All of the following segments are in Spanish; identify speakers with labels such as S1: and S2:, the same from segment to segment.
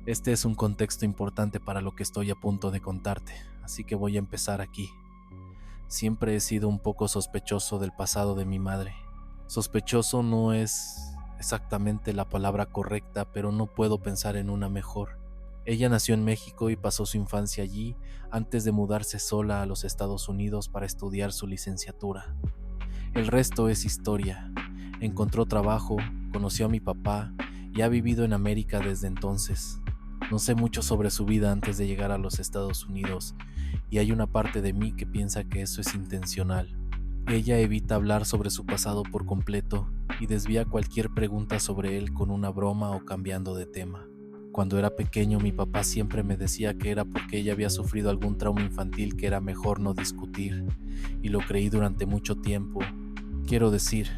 S1: Este es un contexto importante para lo que estoy a punto de contarte, así que voy a empezar aquí. Siempre he sido un poco sospechoso del pasado de mi madre. Sospechoso no es exactamente la palabra correcta, pero no puedo pensar en una mejor. Ella nació en México y pasó su infancia allí antes de mudarse sola a los Estados Unidos para estudiar su licenciatura. El resto es historia. Encontró trabajo, conoció a mi papá y ha vivido en América desde entonces. No sé mucho sobre su vida antes de llegar a los Estados Unidos y hay una parte de mí que piensa que eso es intencional. Ella evita hablar sobre su pasado por completo y desvía cualquier pregunta sobre él con una broma o cambiando de tema. Cuando era pequeño, mi papá siempre me decía que era porque ella había sufrido algún trauma infantil que era mejor no discutir, y lo creí durante mucho tiempo. Quiero decir,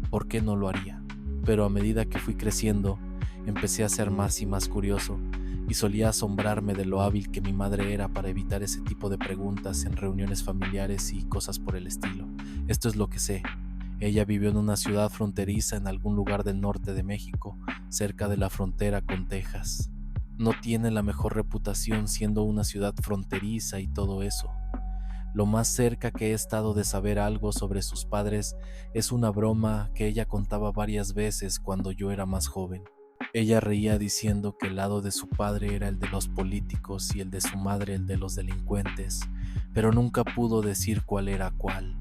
S1: ¿por qué no lo haría? Pero a medida que fui creciendo, empecé a ser más y más curioso, y solía asombrarme de lo hábil que mi madre era para evitar ese tipo de preguntas en reuniones familiares y cosas por el estilo. Esto es lo que sé. Ella vivió en una ciudad fronteriza en algún lugar del norte de México, cerca de la frontera con Texas. No tiene la mejor reputación siendo una ciudad fronteriza y todo eso. Lo más cerca que he estado de saber algo sobre sus padres es una broma que ella contaba varias veces cuando yo era más joven. Ella reía diciendo que el lado de su padre era el de los políticos y el de su madre el de los delincuentes, pero nunca pudo decir cuál era cuál.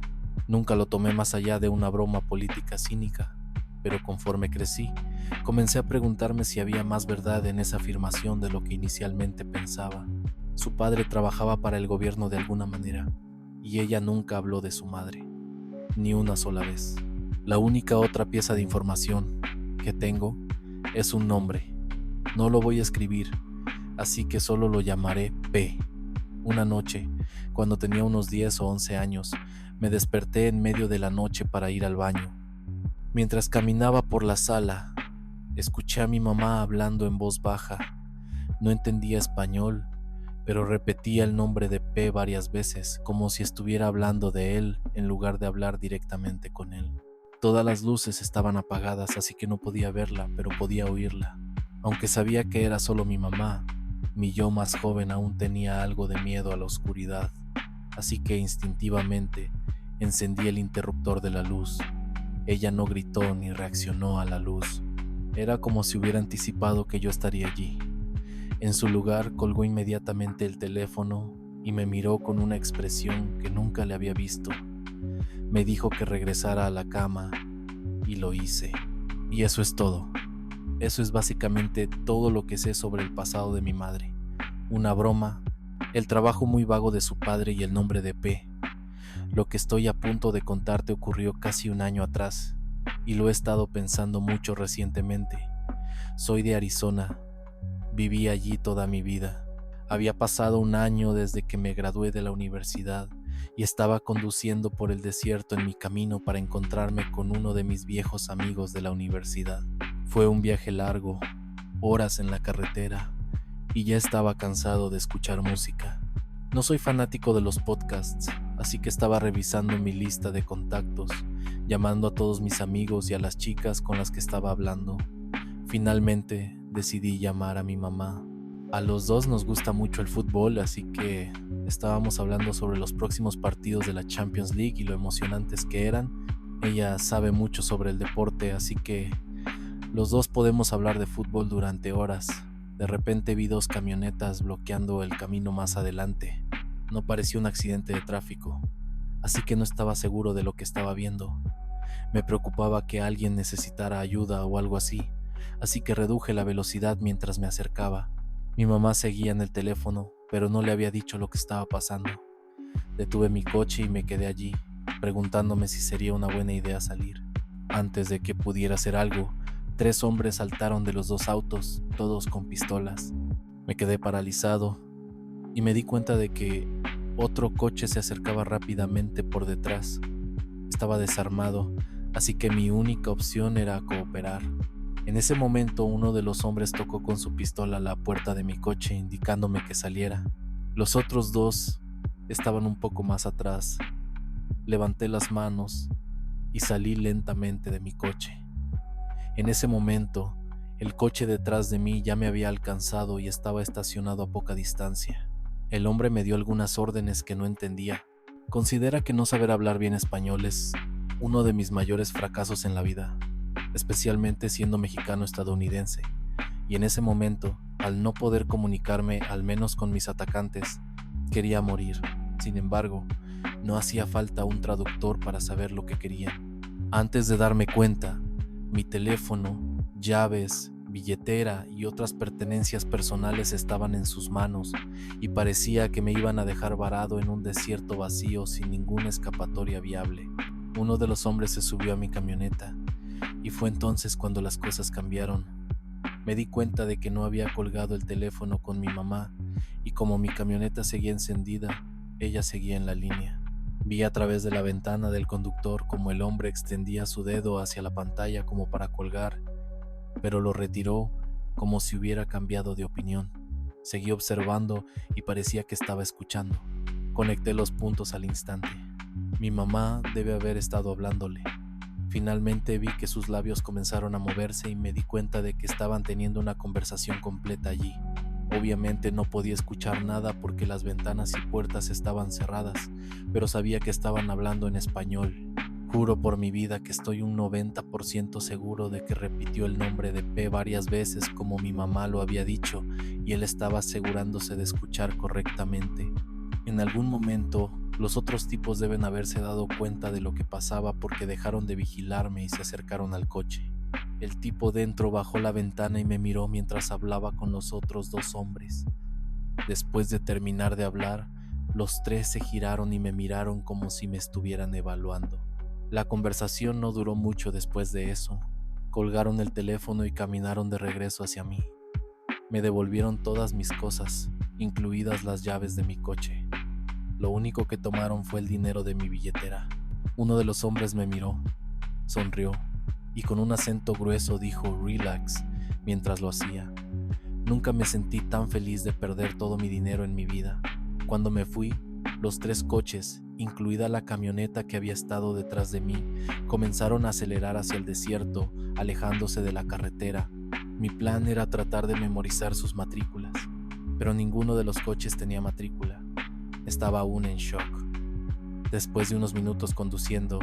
S1: Nunca lo tomé más allá de una broma política cínica, pero conforme crecí, comencé a preguntarme si había más verdad en esa afirmación de lo que inicialmente pensaba. Su padre trabajaba para el gobierno de alguna manera, y ella nunca habló de su madre, ni una sola vez. La única otra pieza de información que tengo es un nombre. No lo voy a escribir, así que solo lo llamaré P. Una noche, cuando tenía unos 10 o 11 años, me desperté en medio de la noche para ir al baño. Mientras caminaba por la sala, escuché a mi mamá hablando en voz baja. No entendía español, pero repetía el nombre de P varias veces, como si estuviera hablando de él en lugar de hablar directamente con él. Todas las luces estaban apagadas, así que no podía verla, pero podía oírla. Aunque sabía que era solo mi mamá, mi yo más joven aún tenía algo de miedo a la oscuridad, así que instintivamente encendí el interruptor de la luz. Ella no gritó ni reaccionó a la luz. Era como si hubiera anticipado que yo estaría allí. En su lugar colgó inmediatamente el teléfono y me miró con una expresión que nunca le había visto. Me dijo que regresara a la cama y lo hice. Y eso es todo. Eso es básicamente todo lo que sé sobre el pasado de mi madre. Una broma, el trabajo muy vago de su padre y el nombre de P. Lo que estoy a punto de contarte ocurrió casi un año atrás y lo he estado pensando mucho recientemente. Soy de Arizona. Viví allí toda mi vida. Había pasado un año desde que me gradué de la universidad y estaba conduciendo por el desierto en mi camino para encontrarme con uno de mis viejos amigos de la universidad. Fue un viaje largo, horas en la carretera, y ya estaba cansado de escuchar música. No soy fanático de los podcasts, así que estaba revisando mi lista de contactos, llamando a todos mis amigos y a las chicas con las que estaba hablando. Finalmente decidí llamar a mi mamá. A los dos nos gusta mucho el fútbol, así que estábamos hablando sobre los próximos partidos de la Champions League y lo emocionantes que eran. Ella sabe mucho sobre el deporte, así que los dos podemos hablar de fútbol durante horas. De repente vi dos camionetas bloqueando el camino más adelante. No parecía un accidente de tráfico, así que no estaba seguro de lo que estaba viendo. Me preocupaba que alguien necesitara ayuda o algo así que reduje la velocidad mientras me acercaba. Mi mamá seguía en el teléfono, pero no le había dicho lo que estaba pasando. Detuve mi coche y me quedé allí, preguntándome si sería una buena idea salir. Antes de que pudiera hacer algo, 3 hombres saltaron de los 2 autos, todos con pistolas. Me quedé paralizado y me di cuenta de que otro coche se acercaba rápidamente por detrás. Estaba desarmado, así que mi única opción era cooperar. En ese momento uno de los hombres tocó con su pistola la puerta de mi coche indicándome que saliera. Los otros dos estaban un poco más atrás. Levanté las manos y salí lentamente de mi coche. En ese momento, El coche detrás de mí ya me había alcanzado y estaba estacionado a poca distancia. El hombre me dio algunas órdenes que no entendía. Considera que no saber hablar bien español es uno de mis mayores fracasos en la vida, especialmente siendo mexicano estadounidense. Y en ese momento, al no poder comunicarme al menos con mis atacantes, quería morir. Sin embargo, no hacía falta un traductor para saber lo que querían. Antes de darme cuenta, mi teléfono, llaves, billetera y otras pertenencias personales estaban en sus manos y parecía que me iban a dejar varado en un desierto vacío sin ninguna escapatoria viable. Uno de los hombres se subió a mi camioneta y fue entonces cuando las cosas cambiaron. Me di cuenta de que no había colgado el teléfono con mi mamá y como mi camioneta seguía encendida, ella seguía en la línea. Vi a través de la ventana del conductor como el hombre extendía su dedo hacia la pantalla como para colgar, pero lo retiró como si hubiera cambiado de opinión. Seguí observando y parecía que estaba escuchando. Conecté los puntos al instante. Mi mamá debe haber estado hablándole. Finalmente vi que sus labios comenzaron a moverse y me di cuenta de que estaban teniendo una conversación completa allí. Obviamente no podía escuchar nada porque las ventanas y puertas estaban cerradas, pero sabía que estaban hablando en español. Juro por mi vida que estoy un 90% seguro de que repitió el nombre de P varias veces como mi mamá lo había dicho y él estaba asegurándose de escuchar correctamente. En algún momento, los otros tipos deben haberse dado cuenta de lo que pasaba porque dejaron de vigilarme y se acercaron al coche. El tipo dentro bajó la ventana y me miró mientras hablaba con los otros dos hombres. Después de terminar de hablar, los tres se giraron y me miraron como si me estuvieran evaluando. La conversación no duró mucho después de eso. Colgaron el teléfono y caminaron de regreso hacia mí. Me devolvieron todas mis cosas, incluidas las llaves de mi coche. Lo único que tomaron fue el dinero de mi billetera. Uno de los hombres me miró, sonrió y con un acento grueso dijo "relax" mientras lo hacía. Nunca me sentí tan feliz de perder todo mi dinero en mi vida. Cuando me fui, los tres coches, incluida la camioneta que había estado detrás de mí, comenzaron a acelerar hacia el desierto, alejándose de la carretera. Mi plan era tratar de memorizar sus matrículas, pero ninguno de los coches tenía matrícula. Estaba aún en shock. Después de unos minutos conduciendo,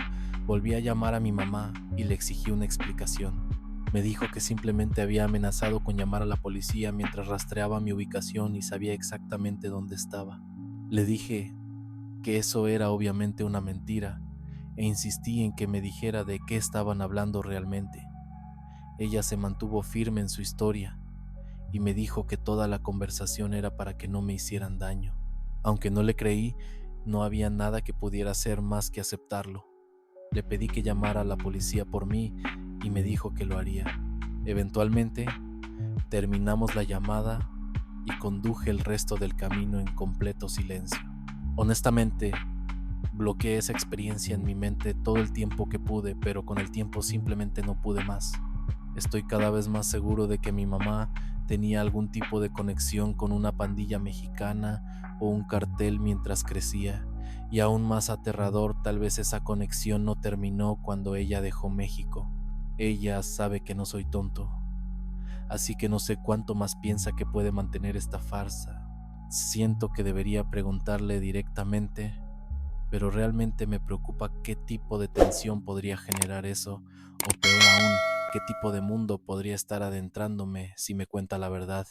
S1: volví a llamar a mi mamá y le exigí una explicación. Me dijo que simplemente había amenazado con llamar a la policía mientras rastreaba mi ubicación y sabía exactamente dónde estaba. Le dije que eso era obviamente una mentira e insistí en que me dijera de qué estaban hablando realmente. Ella se mantuvo firme en su historia y me dijo que toda la conversación era para que no me hicieran daño. Aunque no le creí, no había nada que pudiera hacer más que aceptarlo. Le pedí que llamara a la policía por mí y me dijo que lo haría. Eventualmente, terminamos la llamada y conduje el resto del camino en completo silencio. Honestamente, bloqueé esa experiencia en mi mente todo el tiempo que pude, pero con el tiempo simplemente no pude más. Estoy cada vez más seguro de que mi mamá tenía algún tipo de conexión con una pandilla mexicana o un cartel mientras crecía, y aún más aterrador, tal vez esa conexión no terminó cuando ella dejó México. Ella sabe que no soy tonto, así que no sé cuánto más piensa que puede mantener esta farsa. Siento que debería preguntarle directamente, pero realmente me preocupa qué tipo de tensión podría generar eso, o peor aún, qué tipo de mundo podría estar adentrándome si me cuenta la verdad.